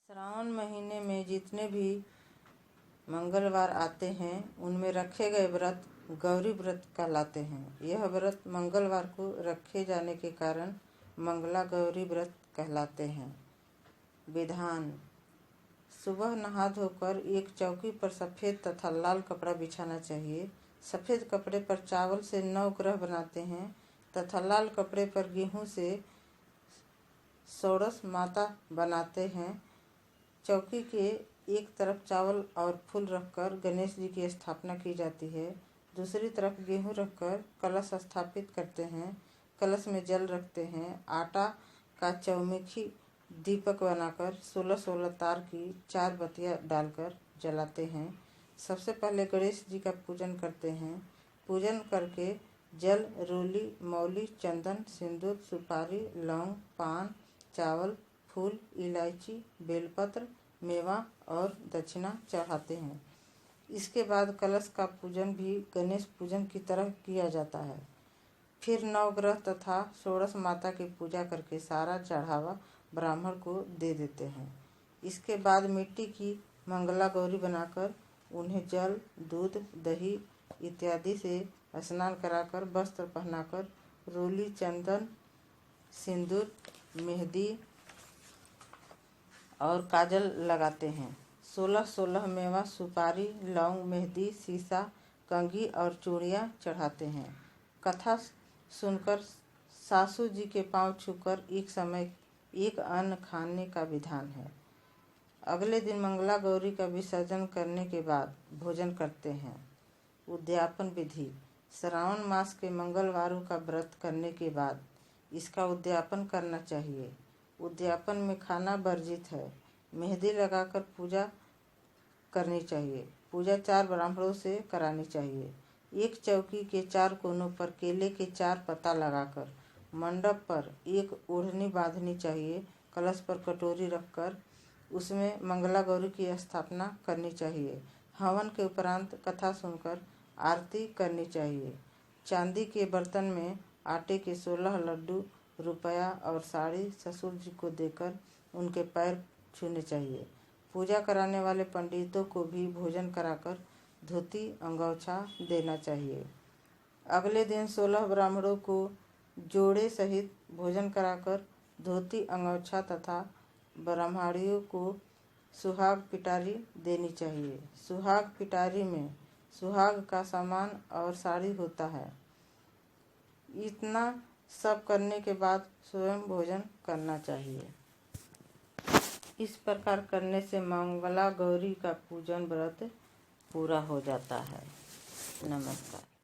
श्रावण महीने में जितने भी मंगलवार आते हैं उनमें रखे गए व्रत गौरी व्रत कहलाते हैं। यह व्रत मंगलवार को रखे जाने के कारण मंगला गौरी व्रत कहलाते हैं। विधान: सुबह नहा धोकर एक चौकी पर सफ़ेद तथा लाल कपड़ा बिछाना चाहिए। सफ़ेद कपड़े पर चावल से 9 ग्रह बनाते हैं तथा लाल कपड़े पर गेहूं से षोडश माता बनाते हैं। चौकी के एक तरफ चावल और फूल रखकर गणेश जी की स्थापना की जाती है। दूसरी तरफ गेहूं रखकर कलश स्थापित करते हैं। कलश में जल रखते हैं। आटा का चौमुखी दीपक बनाकर 16-16 तार की 4 बत्तियां डालकर जलाते हैं। सबसे पहले गणेश जी का पूजन करते हैं। पूजन करके जल, रोली, मौली, चंदन, सिंदूर, सुपारी, लौंग, पान, चावल, फूल, इलायची, बेलपत्र, मेवा और दक्षिणा चढ़ाते हैं। इसके बाद कलश का पूजन भी गणेश पूजन की तरह किया जाता है। फिर 9 ग्रह तथा षोडश माता की पूजा करके सारा चढ़ावा ब्राह्मण को दे देते हैं। इसके बाद मिट्टी की मंगला गौरी बनाकर उन्हें जल, दूध, दही इत्यादि से स्नान कराकर वस्त्र पहनाकर रोली, चंदन, सिंदूर, मेहंदी और काजल लगाते हैं। 16-16 मेवा, सुपारी, लौंग, मेहंदी, सीसा, कंघी और चूड़ियाँ चढ़ाते हैं। कथा सुनकर सासू जी के पांव छूकर एक समय एक अन्न खाने का विधान है। अगले दिन मंगला गौरी का विसर्जन करने के बाद भोजन करते हैं। उद्यापन विधि: श्रावण मास के मंगलवारों का व्रत करने के बाद इसका उद्यापन करना चाहिए। उद्यापन में खाना वर्जित है। मेहंदी लगाकर पूजा करनी चाहिए। पूजा 4 ब्राह्मणों से करानी चाहिए। एक चौकी के 4 कोनों पर केले के 4 पत्ता लगाकर मंडप पर एक ओढ़नी बांधनी चाहिए। कलश पर कटोरी रखकर उसमें मंगला गौरी की स्थापना करनी चाहिए। हवन के उपरांत कथा सुनकर आरती करनी चाहिए। चांदी के बर्तन में आटे के 16 लड्डू, रुपया और साड़ी ससुर जी को देकर उनके पैर छूने चाहिए। पूजा कराने वाले पंडितों को भी भोजन कराकर धोती अंगोछा देना चाहिए। अगले दिन 16 ब्राह्मणों को जोड़े सहित भोजन कराकर धोती अंगोछा तथा ब्राह्मणियों को सुहाग पिटारी देनी चाहिए। सुहाग पिटारी में सुहाग का सामान और साड़ी होता है। इतना सब करने के बाद स्वयं भोजन करना चाहिए। इस प्रकार करने से मंगला गौरी का पूजन व्रत पूरा हो जाता है। नमस्कार।